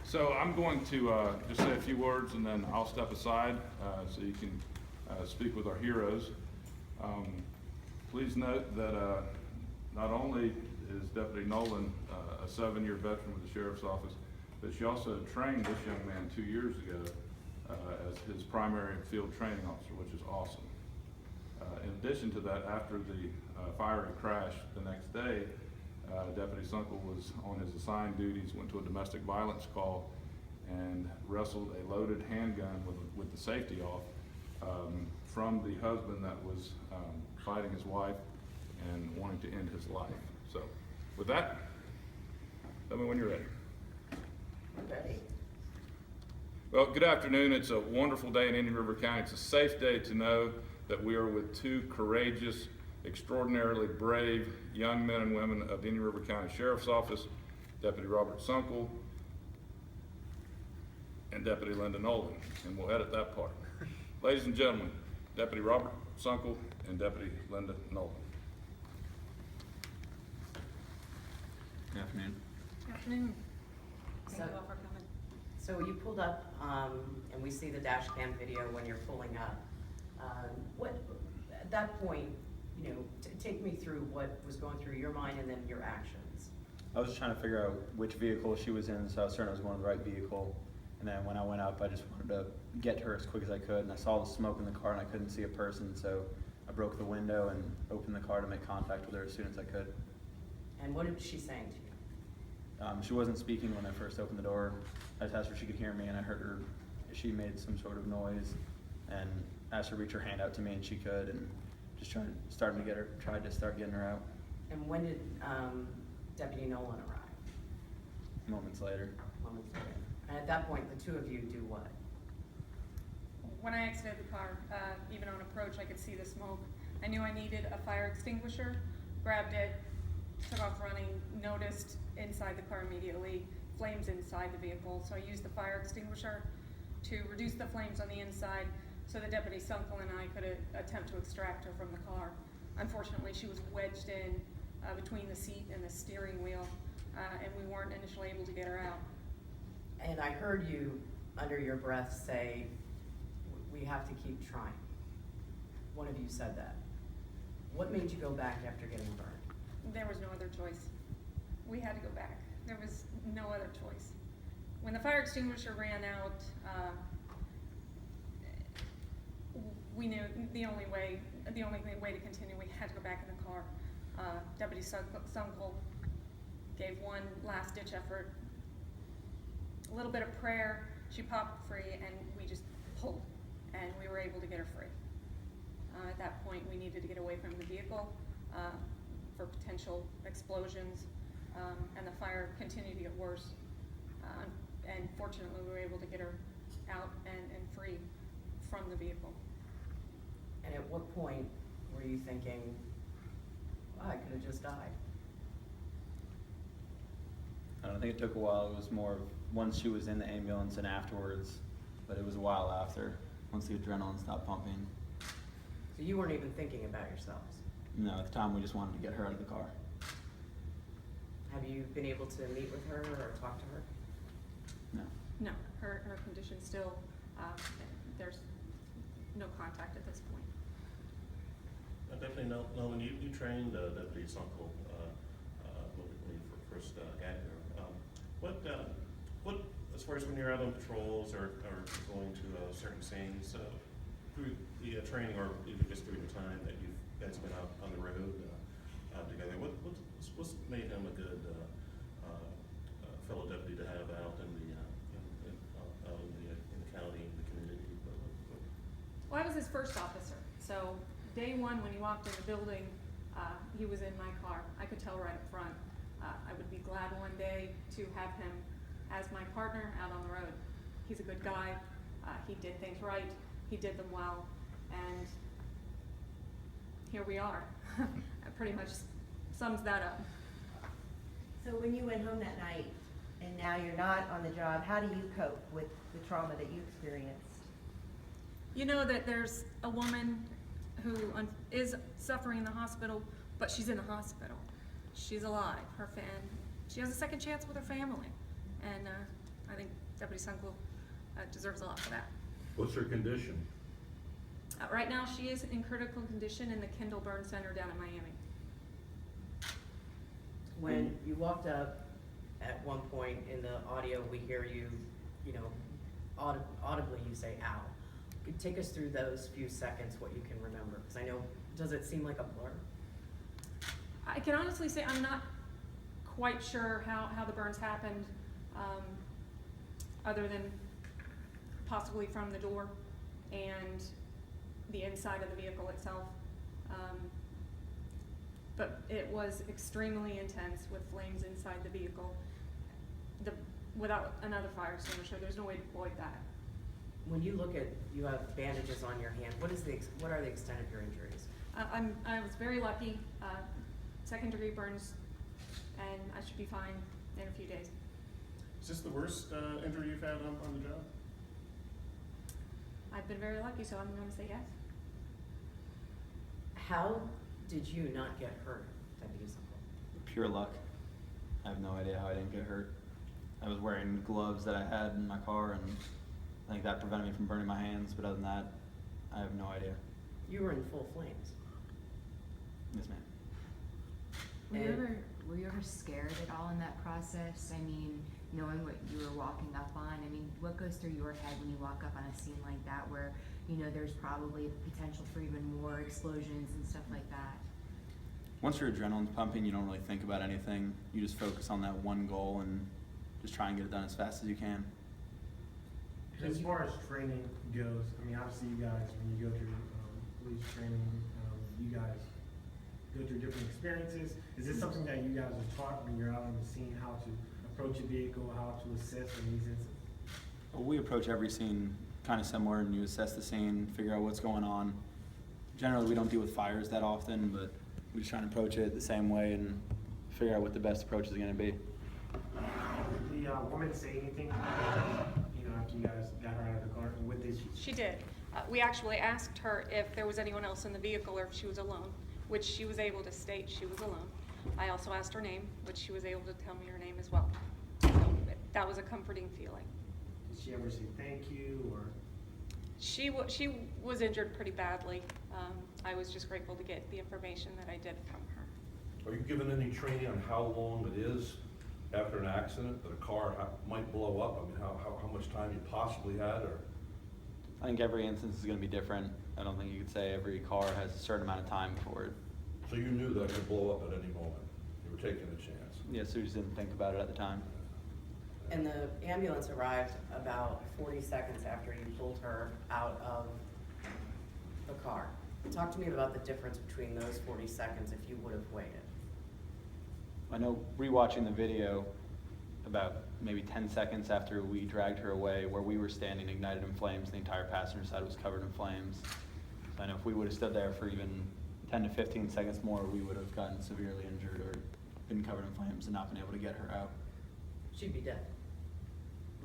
So I'm going to just say a few words and then I'll step aside so you can speak with our heroes. Please note that not only is Deputy Nolan a 7-year veteran with the Sheriff's Office, but she also trained this young man 2 years ago as his primary field training officer, which is awesome. In addition to that, after the fiery crash the next day, Deputy Sunkel was on his assigned duties, went to a domestic violence call, and wrestled a loaded handgun with the safety off from the husband that was fighting his wife and wanting to end his life. So, with that, tell me when you're ready. I'm ready. Well, good afternoon. It's a wonderful day in Indian River County. It's a safe day to know that we are with two courageous, extraordinarily brave young men and women of the Indian River County Sheriff's Office, Deputy Robert Sunkel and Deputy Linda Nolan, and we'll edit that part. Ladies and gentlemen, Deputy Robert Sunkel and Deputy Linda Nolan. Good afternoon. Good afternoon. Thank So- you all for coming. So you pulled up, and we see the dash cam video when you're pulling up. At that point, you know, take me through what was going through your mind and then your actions. I was just trying to figure out which vehicle she was in, so I was certain I was going in the right vehicle. And then when I went up, I just wanted to get to her as quick as I could, and I saw the smoke in the car and I couldn't see a person, so I broke the window and opened the car to make contact with her as soon as I could. And what was she saying to you? She wasn't speaking when I first opened the door. I just asked her if she could hear me, and I heard her, she made some sort of noise, and asked her to reach her hand out to me, and she could, and just tried to start getting her out. And when did Deputy Nolan arrive? Moments later. Moments later. And at that point, the two of you do what? When I exited the car, even on approach, I could see the smoke. I knew I needed a fire extinguisher, grabbed it, took off running, noticed inside the car immediately, flames inside the vehicle. So I used the fire extinguisher to reduce the flames on the inside so that Deputy Sunkel and I could attempt to extract her from the car. Unfortunately, she was wedged in between the seat and the steering wheel, and we weren't initially able to get her out. And I heard you, under your breath, say, we have to keep trying. One of you said that. What made you go back after getting burned? There was no other choice. We had to go back. There was no other choice. When the fire extinguisher ran out, we knew the only way to continue, we had to go back in the car. Deputy Sunkel gave one last ditch effort, a little bit of prayer, she popped free, and we just pulled, and we were able to get her free. At that point, we needed to get away from the vehicle for potential explosions, and the fire continued to get worse. And fortunately, we were able to get her out and free from the vehicle. And at what point were you thinking, wow, I could have just died? I don't think it took a while. It was more of once she was in the ambulance and afterwards, but it was a while after, once the adrenaline stopped pumping. So you weren't even thinking about yourselves. No, at the time we just wanted to get her out of the car. Have you been able to meet with her or talk to her? No. No, her condition still, there's no contact at this point. Definitely, Nolan, you trained Deputy Sunkel when you first got here. What, as far as when you're out on patrols or going to certain scenes, through the training or even just through the time that you guys have been out on the road together, what's made him a good fellow deputy to have out in the county, in the community? Well, I was his first officer, so day one when he walked in the building, he was in my car. I could tell right up front. I would be glad one day to have him as my partner out on the road. He's a good guy. He did things right. He did them well, and here we are. That pretty much sums that up. So when you went home that night and now you're not on the job, how do you cope with the trauma that you experienced? You know that there's a woman who is suffering in the hospital, but she's in the hospital. She's alive. She has a second chance with her family, and I think Deputy Sunkel deserves a lot for that. What's her condition? Right now, she is in critical condition in the Kendall Burn Center down in Miami. When you walked up, at one point in the audio, we hear you, you know, audibly you say, ow. Could take us through those few seconds, what you can remember, because I know, does it seem like a blur? I can honestly say I'm not quite sure how the burns happened, other than possibly from the door and the inside of the vehicle itself. But it was extremely intense with flames inside the vehicle. Without another fire extinguisher, there's no way to avoid that. When you look at, you have bandages on your hand, what are the extent of your injuries? I was very lucky, 2nd degree burns, and I should be fine in a few days. Is this the worst injury you've had on the job? I've been very lucky, so I'm gonna say yes. How did you not get hurt, Deputy Sunkel? Pure luck. I have no idea how I didn't get hurt. I was wearing gloves that I had in my car, and I think that prevented me from burning my hands, but other than that, I have no idea. You were in full flames. Yes, ma'am. Were you ever scared at all in that process? I mean, knowing what you were walking up on, I mean, what goes through your head when you walk up on a scene like that where, you know, there's probably potential for even more explosions and stuff like that? Once your adrenaline's pumping, you don't really think about anything. You just focus on that one goal and just try and get it done as fast as you can. As far as training goes, I mean, obviously you guys, when you go through police training, you guys go through different experiences. Is this something that you guys are taught when you're out on the scene, how to approach a vehicle, how to assess in these instances? Well, we approach every scene kind of similar, and you assess the scene, figure out what's going on. Generally, we don't deal with fires that often, but we just try and approach it the same way and figure out what the best approach is going to be. Did the woman say anything, you know, after you guys got her out of the car? And what did she say? She did. We actually asked her if there was anyone else in the vehicle or if she was alone, which she was able to state she was alone. I also asked her name, which she was able to tell me her name as well. So that was a comforting feeling. Did she ever say thank you, or? She was injured pretty badly. I was just grateful to get the information that I did from her. Are you given any training on how long it is after an accident that a car might blow up? I mean, how much time you possibly had, or? I think every instance is going to be different. I don't think you could say every car has a certain amount of time before it. So you knew that it could blow up at any moment? You were taking a chance? Yeah, so we just didn't think about it at the time. And the ambulance arrived about 40 seconds after you pulled her out of the car. Talk to me about the difference between those 40 seconds if you would have waited. I know rewatching the video, about maybe 10 seconds after we dragged her away, where we were standing ignited in flames, the entire passenger side was covered in flames. So I know if we would have stood there for even 10 to 15 seconds more, we would have gotten severely injured or been covered in flames and not been able to get her out. She'd be dead.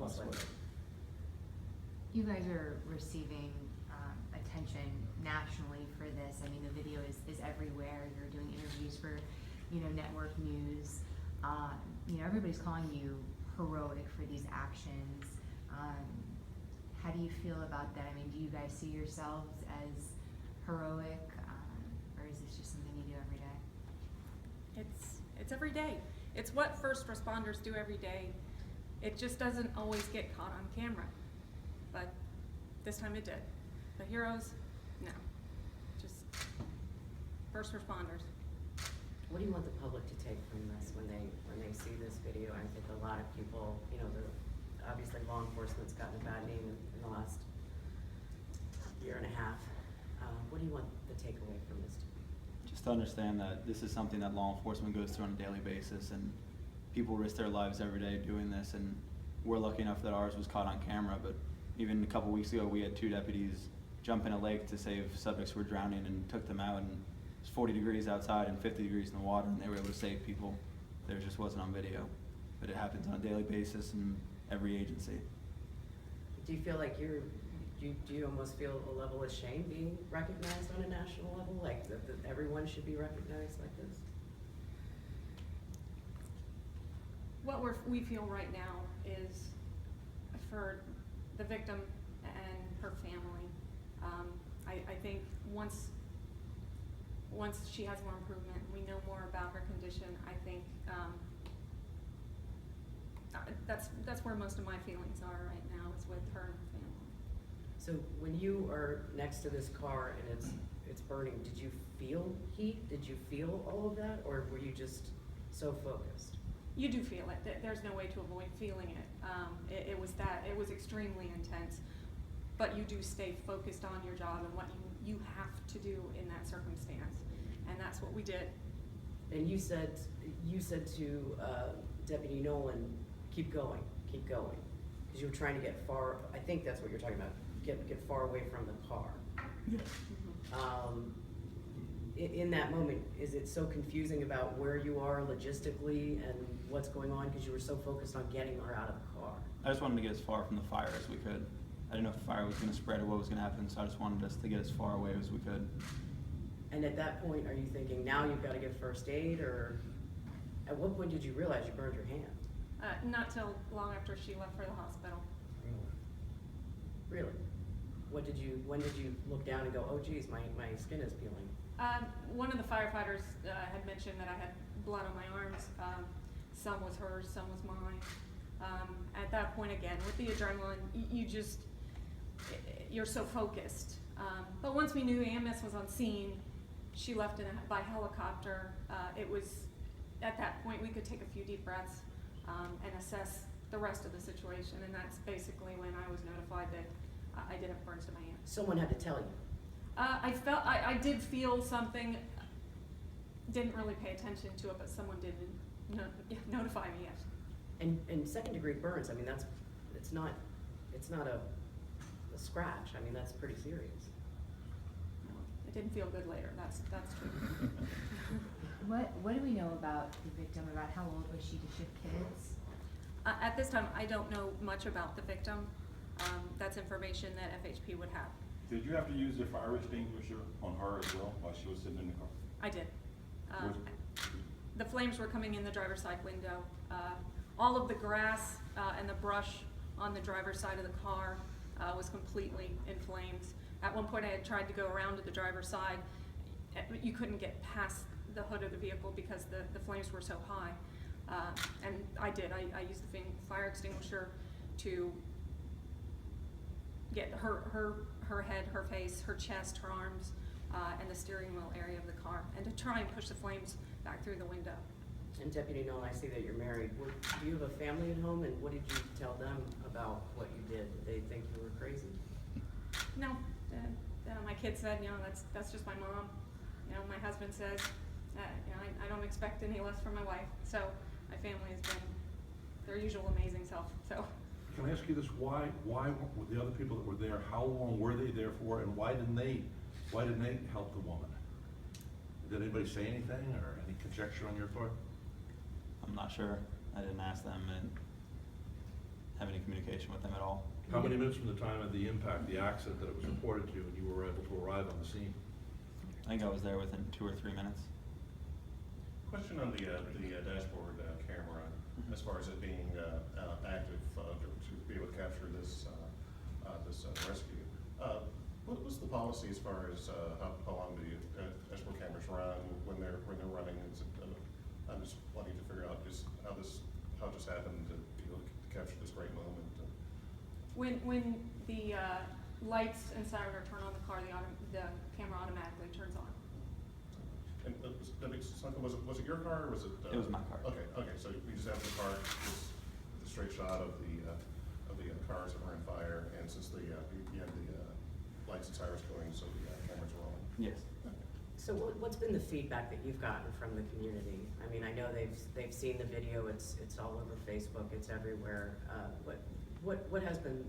Most Possibly. likely. You guys are receiving attention nationally for this. I mean, the video is everywhere. You're doing interviews for, you know, network news. You know, everybody's calling you heroic for these actions. How do you feel about that? I mean, do you guys see yourselves as heroic, or is this just something you do every day? It's every day. It's what first responders do every day. It just doesn't always get caught on camera, but this time it did. The heroes, no, just first responders. What do you want the public to take from this when they see this video? I think a lot of people, you know, obviously law enforcement's gotten a bad name in the last year and a half. What do you want the takeaway from this to be? Just to understand that this is something that law enforcement goes through on a daily basis, and people risk their lives every day doing this, and we're lucky enough that ours was caught on camera, but even a couple weeks ago we had 2 deputies jump in a lake to save subjects who were drowning and took them out, and it's 40 degrees outside and 50 degrees in the water, and they were able to save people. There just wasn't on video, but it happens on a daily basis in every agency. Do you feel like do you almost feel a level of shame being recognized on a national level? Like that everyone should be recognized like this? What we feel right now is for the victim and her family. I think once she has more improvement, we know more about her condition, I think, that's where most of my feelings are right now, is with her and her family. So when you are next to this car and it's burning, did you feel heat? Did you feel all of that, or were you just so focused? You do feel it. There's no way to avoid feeling it. It was extremely intense, but you do stay focused on your job and what you have to do in that circumstance, and that's what we did. And you said to Deputy Nolan, keep going, because you were trying to get far. I think that's what you're talking about. Get far away from the car. Yes. In that moment, is it so confusing about where you are logistically and what's going on because you were so focused on getting her out of the car? I just wanted to get as far from the fire as we could. I didn't know if the fire was gonna spread or what was gonna happen, so I just wanted us to get as far away as we could. And at that point, are you thinking, now you've got to get first aid, or at what point did you realize you burned your hand? Not till long after she left for the hospital. Really? When did you look down and go, oh geez, my skin is peeling? One of the firefighters had mentioned that I had blood on my arms. Some was hers, some was mine. At that point, again, with the adrenaline, you're so focused. But once we knew EMS was on scene, she left by helicopter. It was, at that point, we could take a few deep breaths and assess the rest of the situation, and that's basically when I was notified that I did have burns to my hand. Someone had to tell you. I did feel something, didn't really pay attention to it, but someone did notify me, yes. And second degree burns, I mean, it's not a scratch. I mean, that's pretty serious. No, it didn't feel good later, that's true. What do we know about the victim, about how old was she? Did she have kids? At this time, I don't know much about the victim. That's information that FHP would have. Did you have to use a fire extinguisher on her as well while she was sitting in the car? I did. Was- The flames were coming in the driver's side window. All of the grass and the brush on the driver's side of the car was completely in flames. At one point, I had tried to go around to the driver's side. You couldn't get past the hood of the vehicle because the flames were so high. And I did. I used the fire extinguisher to get her head, her face, her chest, her arms, and the steering wheel area of the car, and to try and push the flames back through the window. And Deputy Nolan, I see that you're married. Do you have a family at home, and what did you tell them about what you did? Did they think you were crazy? No, my kid said, that's just my mom. My husband says, I don't expect any less from my wife. So my family has been their usual amazing self. So. Can I ask you this, why were the other people that were there, how long were they there for, and why didn't they help the woman? Did anybody say anything, or any conjecture on your part? I'm not sure. I didn't ask them and have any communication with them at all. How many minutes from the time of the impact, the accident that it was reported to, and you were able to arrive on the scene? I think I was there within 2 or 3 minutes. Question on the dashboard camera, as far as it being active to be able to capture this rescue. What was the policy as far as how long the dashboard cameras run when they're running? Is it, I'm just wanting to figure out just how it just happened to be able to capture this great moment. When the lights and siren are turned on the car, the camera automatically turns on. And was it your car, or was it? It was my car. Okay, so we just have the car, just the straight shot of the cars that were in fire, and since you had the lights and sirens going, so the cameras were rolling. Yes. So what's been the feedback that you've gotten from the community? I mean, I know they've seen the video. It's all over Facebook. It's everywhere. What has been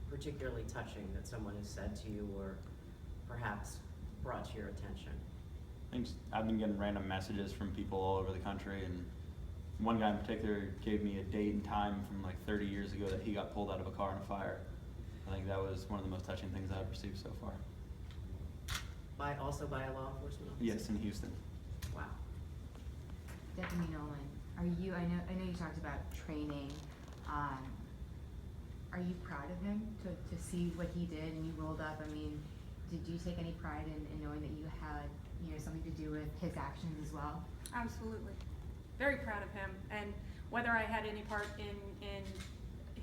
particularly touching that someone has said to you, or perhaps brought to your attention? I've been getting random messages from people all over the country, and one guy in particular gave me a date and time from like 30 years ago that he got pulled out of a car in a fire. I think that was one of the most touching things I've received so far. Also by a law enforcement officer? Yes, in Houston. Wow. Deputy Nolan, I know you talked about training. Are Are you proud of him to see what he did and you rolled up? I mean, did you take any pride in knowing that you had, you know, something to do with his actions as well? Absolutely. Very proud of him, and whether I had any part in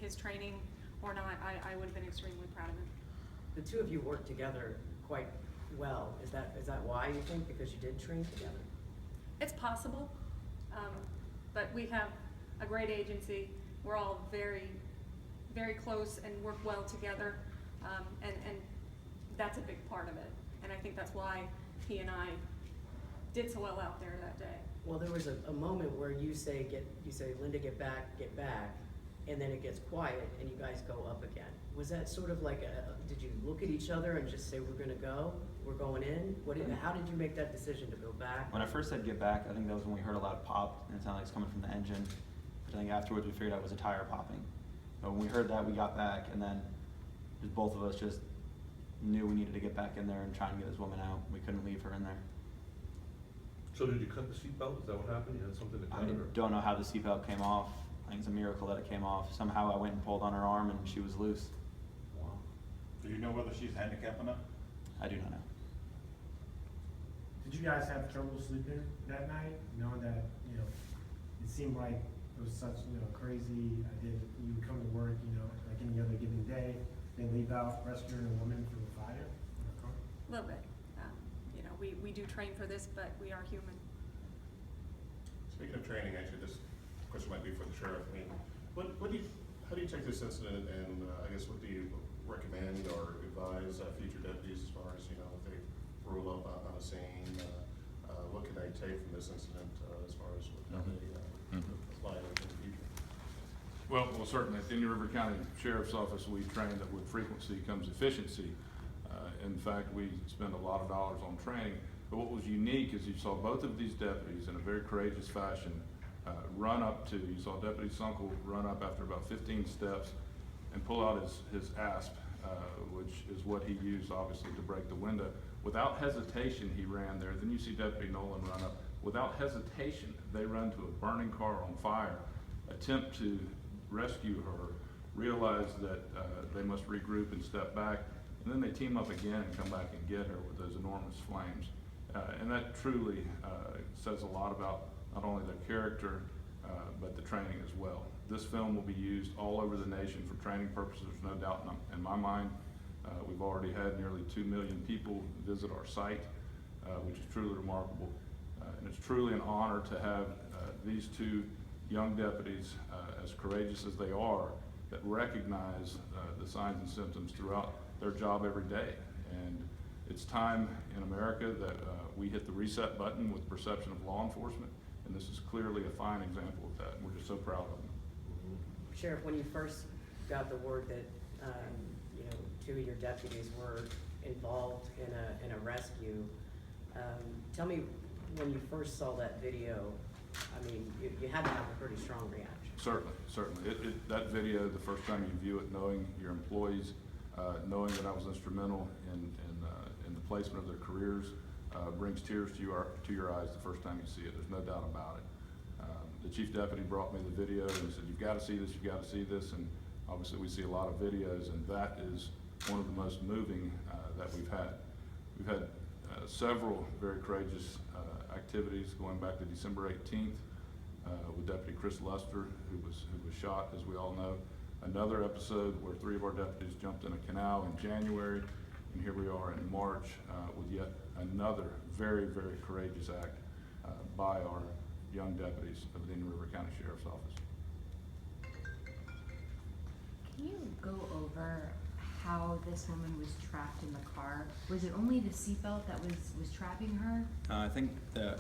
his training or not, I would have been extremely proud of him. The two of you work together quite well. Is that why you think? Because you did train together? It's possible, but we have a great agency. We're all very, very close and work well together, and that's a big part of it. And I think that's why he and I did so well out there that day. Well, there was a moment where you say, Linda, get back, and then it gets quiet and you guys go up again. Was that sort of like did you look at each other and just say, we're gonna go, we're going in? How did you make that decision to go back? When I first said get back, I think that was when we heard a loud pop, and it sounded like it's coming from the engine. But I think afterwards we figured out it was a tire popping. But when we heard that, we got back, and then just both of us just knew we needed to get back in there and try and get this woman out. We couldn't leave her in there. So did you cut the seatbelt? Is that what happened? You had something to cut I it, or? don't know how the seatbelt came off. I think it's a miracle that it came off. Somehow I went and pulled on her arm and she was loose. Wow. Do you know whether she's handicapped enough? I do not know. Did you guys have trouble sleeping that night, knowing that, you know, it seemed like it was such, you know, crazy idea that you would come to work, you know, like any other given day, then leave out rescuing a woman from a fire in a car? A little bit. You know, we do train for this, but we are human. Speaking of training, actually, this question might be for the sheriff. I mean, how do you take this incident, and I guess what do you recommend or advise future deputies as far as, you know, if they roll up on a scene, what can they take from this incident as far as how they apply it in the future? Well, certainly at the Indian River County Sheriff's Office, we train that with frequency comes efficiency. In fact, we spend a lot of dollars on training. But what was unique is you saw both of these deputies in a very courageous fashion you saw Deputy Sunkel run up after about 15 steps and pull out his asp, which is what he used obviously to break the window. Without hesitation, he ran there. Then you see Deputy Nolan run up. Without hesitation, they run to a burning car on fire, attempt to rescue her, realize that they must regroup and step back, and then they team up again and come back and get her with those enormous flames. And that truly says a lot about not only their character, but the training as well. This film will be used all over the nation for training purposes. There's no doubt in my mind. We've already had nearly 2 million people visit our site, which is truly remarkable. And it's truly an honor to have these two young deputies, as courageous as they are, that recognize the signs and symptoms throughout their job every day. And it's time in America that we hit the reset button with perception of law enforcement, and this is clearly a fine example of that. We're just so proud of them. Sheriff, when you first got the word that, you know, 2 of your deputies were involved in a rescue, tell me, when you first saw that video, I mean, you had to have a pretty strong reaction. Certainly. That video, the first time you view it, knowing your employees, knowing that I was instrumental in the placement of their careers, brings tears to your eyes the first time you see it. There's no doubt about it. The chief deputy brought me the video and said, you've got to see this, you've got to see this. And obviously we see a lot of videos, and that is one of the most moving that we've had. We've had several very courageous activities going back to December 18th with Deputy Chris Luster, who was shot, as we all know. Another episode where 3 of our deputies jumped in a canal in January, and here we are in March with yet another very, very courageous act by our young deputies of the Indian River County Sheriff's Office. Can you go over how this woman was trapped in the car? Was it only the seatbelt that was trapping her? I think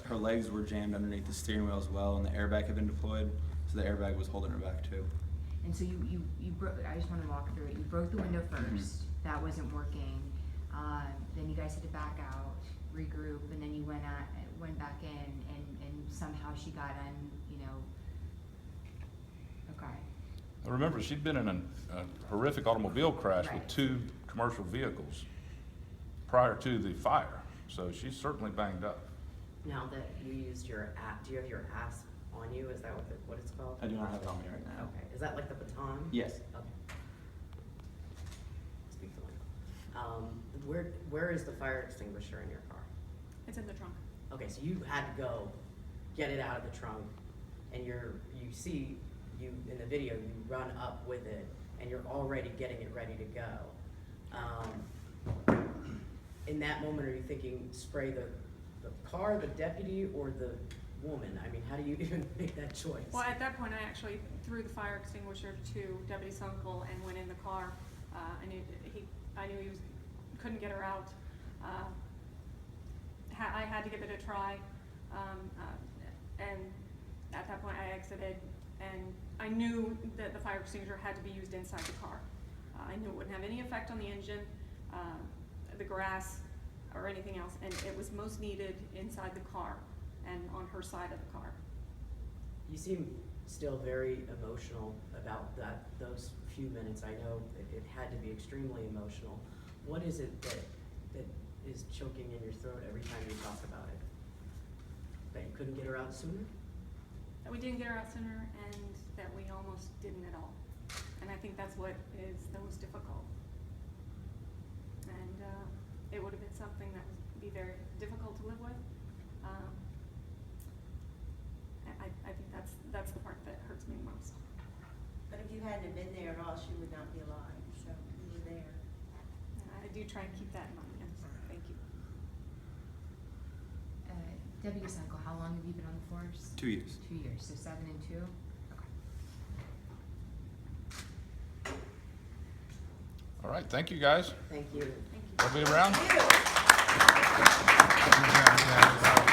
her legs were jammed underneath the steering wheel as well, and the airbag had been deployed, so the airbag was holding her back too. And so you broke, I just want to walk through it. You broke the window first, that wasn't working. Then you guys had to back out, regroup, and then you went back in, and somehow she got in, you know. Okay. Remember, she'd been in a horrific automobile crash with Right. 2 commercial vehicles prior to the fire, so she's certainly banged up. Now that you used your do you have your asp on you? Is that what it's called? I do not have it on me right now. Okay, is that like the baton? Yes. Okay. Where is the fire extinguisher in your car? It's in the trunk. Okay, so you had to go get it out of the trunk, and you see, in the video, you run up with it, and you're already getting it ready to go. In that moment, are you thinking spray the car, the deputy, or the woman? I mean, how do you even make that choice? Well, at that point, I actually threw the fire extinguisher to Deputy Sunkel and went in the car. I knew he couldn't get her out. I had to give it a try, and at that point, I exited, and I knew that the fire extinguisher had to be used inside the car. I knew it wouldn't have any effect on the engine, the grass, or anything else, and it was most needed inside the car and on her side of the car. You seem still very emotional about those few minutes. I know it had to be extremely emotional. What is it that is choking in your throat every time you talk about it? That you couldn't get her out sooner? That we didn't get her out sooner, and that we almost didn't at all. And I think that's what is the most difficult. And it would have been something that would be very difficult to live with. I think that's the part that hurts me most. But if you hadn't have been there at all, she would not be alive, so you were there. And I do try and keep that in mind, yes. Thank you. Deputy Sunkel, how long have you been on the force? 2 years. 2 years, so 7 and 2? Okay. All right, thank you, guys. Thank you. Thank you. I'll be around. Thank you. Good job, guys.